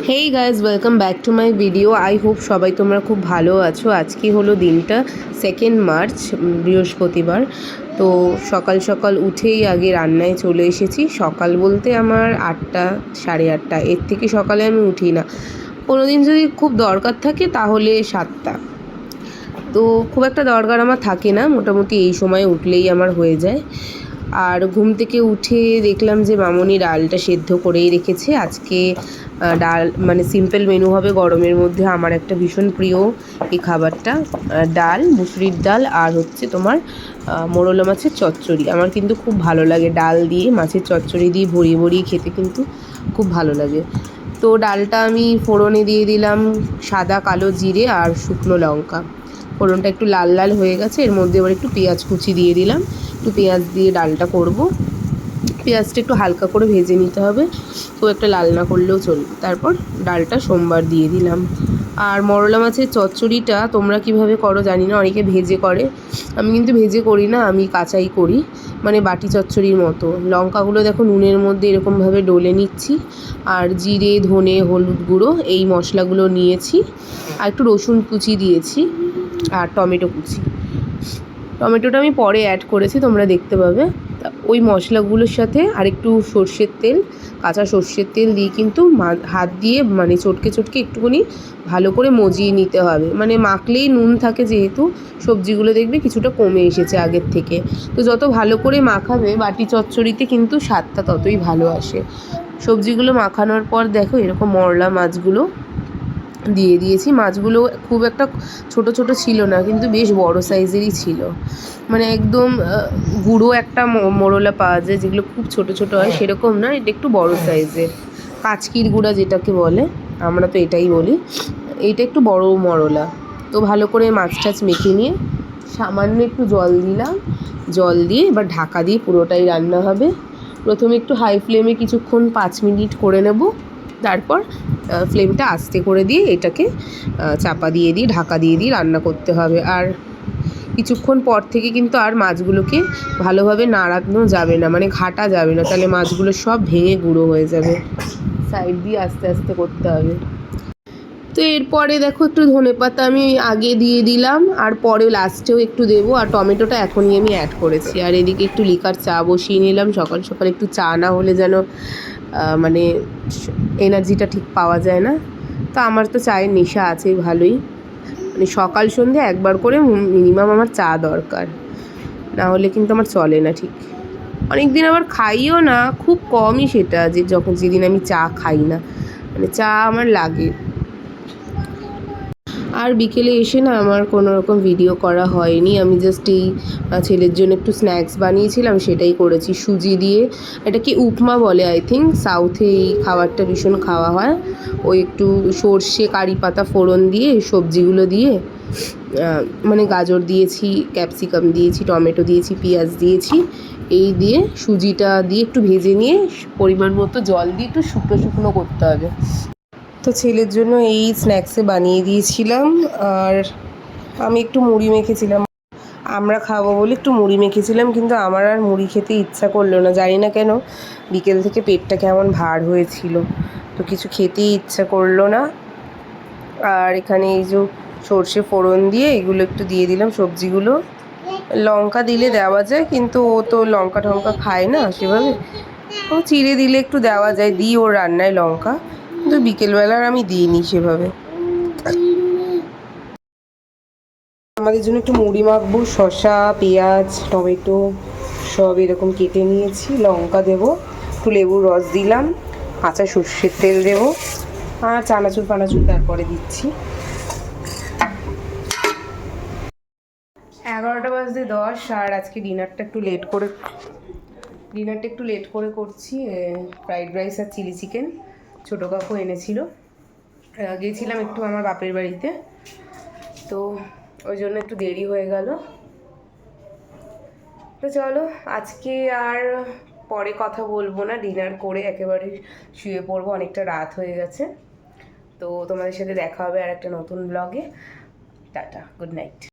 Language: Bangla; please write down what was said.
Hey guys, welcome back to my video. I hope সবাই তোমরা খুব ভালো আছো। আজকে হলো দিনটা 2 মার্চ, বৃহস্পতিবার। তো সকাল সকাল উঠেই আগে রান্নায় চলে এসেছি। সকাল বলতে আমার 8টা, 8:30, এর থেকে সকালে আমি উঠি না। কোনো দিন যদি খুব দরকার থাকে তাহলে 7টা। তো খুব একটা দরকার আমার থাকে না, মোটামুটি এই সময় উঠলেই আমার হয়ে যায়। আর ঘুম থেকে উঠে দেখলাম যে মামনি ডালটা সেদ্ধ করেই রেখেছে। আজকে ডাল মানে সিম্পল মেনু হবে গরমের মধ্যে। আমার একটা ভীষণ প্রিয় এই খাবারটা, ডাল, মুসুরির ডাল আর হচ্ছে তোমার মোরলা মাছের চচ্চড়ি। আমার কিন্তু খুব ভালো লাগে ডাল দিয়ে মাছের চচ্চড়ি দিয়ে ভরিয়ে ভরিয়ে খেতে, কিন্তু খুব ভালো লাগে। তো ডালটা আমি ফোড়নে দিয়ে দিলাম সাদা কালো জিরে আর শুকনো লঙ্কা। ফোড়নটা একটু লাল লাল হয়ে গেছে, এর মধ্যে এবার একটু পেঁয়াজ কুচি দিয়ে দিলাম। একটু পেঁয়াজ দিয়ে ডালটা করব। পেঁয়াজটা একটু হালকা করে ভেজে নিতে হবে, খুব একটা লাল না করলেও চলবে। তারপর ডালটা সোমবার দিয়ে দিলাম। আর মরলা মাছের চচ্চড়িটা তোমরা কিভাবে করো জানি না, অনেকে ভেজে করে, আমি কিন্তু ভেজে করি না, আমি কাঁচাই করি, মানে বাটি চচ্চড়ির মতো। লঙ্কাগুলো দেখো নুনের মধ্যে এরকমভাবে ডলে নিচ্ছি, আর জিরে, ধনে, হলুদ গুঁড়ো এই মশলাগুলো নিয়েছি, আর একটু রসুন কুচি দিয়েছি, আর টমেটো কুচি। টমেটোটা আমি পরে অ্যাড করেছি, তোমরা দেখতে পাবে। ওই মশলাগুলোর সাথে আরেকটু সর্ষের তেল, কাঁচা সর্ষের তেল দিয়ে কিন্তু হাত দিয়ে মানে চটকে চটকে একটুখানি ভালো করে মজিয়ে নিতে হবে। মানে মাখলেই নুন থাকে যেহেতু, সবজিগুলো দেখবে কিছুটা কমে এসেছে আগের থেকে। তো যত ভালো করে মাখাবে বাটি চচ্চড়িতে কিন্তু স্বাদটা ততই ভালো আসে। সবজিগুলো মাখানোর পর দেখো এরকম মরলা মাছগুলো দিয়ে দিয়েছি। মাছগুলো খুব একটা ছোট ছোট ছিল না, কিন্তু বেশ বড় সাইজেরই ছিল। মানে একদম গুঁড়ো একটা মোরলা পাওয়া যায় যেগুলো খুব ছোট ছোট হয়, সেরকম না, এটা একটু বড় সাইজের। কাচকির গুঁড়া যেটাকে বলে, আমরা তো এটাই বলি। এইটা একটু বড় মরলা। তো ভালো করে মাছ টাছ মেখে নিয়ে সামান্য একটু জল দিলাম। জল দিয়ে এবার ঢাকা দিয়ে পুরোটাই রান্না হবে। প্রথমে একটু হাই ফ্লেমে কিছুক্ষণ 5 মিনিট করে নেব, তারপর ফ্লেমটা আস্তে করে দিয়ে এটাকে চাপা দিয়ে দিয়ে ঢাকা দিয়ে দিয়ে রান্না করতে হবে। আর কিছুক্ষণ পর থেকে কিন্তু আর মাছগুলোকে ভালোভাবে নাড়ানো যাবে না, মানে ঘাটা যাবে না, তাহলে মাছগুলো সব ভেঙে গুঁড়ো হয়ে যাবে। সাইড দিয়ে আস্তে আস্তে করতে হবে। তো এরপরে দেখো একটু ধনেপাতা আমি আগে দিয়ে দিলাম, আর পরে লাস্টেও একটু দেবো। আর টমেটোটা এখনই আমি অ্যাড করেছি। আর এদিকে একটু লিকার চা বসিয়ে নিলাম। সকাল সকাল একটু চা না হলে যেন মানে এনার্জিটা ঠিক পাওয়া যায় না। তো আমার তো চায়ের নেশা আছে ভালোই, মানে সকাল সন্ধে একবার করে মিনিমাম আমার চা দরকার, না হলে কিন্তু আমার চলে না ঠিক। অনেক দিন আবার খাইও না, খুব কমই সেটা, যে যখন যেদিন আমি চা খাই না, মানে চা আমার লাগে। আর বিকেলে এসে না আমার কোনো রকম ভিডিও করা হয়নি। আমি জাস্ট এই ছেলের জন্য একটু স্ন্যাক্স বানিয়েছিলাম, সেটাই করেছি সুজি দিয়ে। এটা কি উপমা বলে আই থিঙ্ক, সাউথে এই খাবারটা ভীষণ খাওয়া হয়। ওই একটু সর্ষে কারি পাতা ফোড়ন দিয়ে সবজিগুলো দিয়ে, মানে গাজর দিয়েছি, ক্যাপসিকাম দিয়েছি, টমেটো দিয়েছি, পেঁয়াজ দিয়েছি, এই দিয়ে সুজিটা দিয়ে একটু ভেজে নিয়ে পরিমাণ মতো জল দিয়ে একটু শুকনো শুকনো করতে হবে। তো ছেলের জন্য এই স্ন্যাক্সে বানিয়ে দিয়েছিলাম। আর আমি একটু মুড়ি মেখেছিলাম, আমরা খাবো বলে একটু মুড়ি মেখেছিলাম, কিন্তু আমার আর মুড়ি খেতে ইচ্ছা করলো না, জানি না কেন। বিকেল থেকে পেটটা কেমন ভার হয়েছিল, তো কিছু খেতেই ইচ্ছা করলো না। আর এখানে এই যে সর্ষে ফোড়ন দিয়ে এগুলো একটু দিয়ে দিলাম সবজিগুলো। লঙ্কা দিলে দেওয়া যায়, কিন্তু ও তো লঙ্কা টঙ্কা খায় না সেভাবে। ও চিড়ে দিলে একটু দেওয়া যায়, দিই ওর রান্নায় লঙ্কা, কিন্তু বিকেলবেলার আমি দিইনি সেভাবে। আমাদের জন্য একটু মুড়ি মাখবো, শসা, পেঁয়াজ, টমেটো সব এরকম কেটে নিয়েছি, লঙ্কা দেবো, একটু লেবুর রস দিলাম, কাঁচা সর্ষের তেল দেবো, আর চানাচুর ফানাচুর তারপরে দিচ্ছি। 11টা বাজতে 10। আর আজকে ডিনারটা একটু লেট করে করছি। ফ্রাইড রাইস আর চিলি চিকেন ছোটো কাকু এনেছিল। গিয়েছিলাম একটু আমার বাপের বাড়িতে, তো ওই জন্য একটু দেরি হয়ে গেল। তো চলো আজকে আর পরে কথা বলবো না, ডিনার করে একেবারে শুয়ে পড়বো, অনেকটা রাত হয়ে গেছে। তো তোমাদের সাথে দেখা হবে আর একটা নতুন ব্লগে। Tata, good night.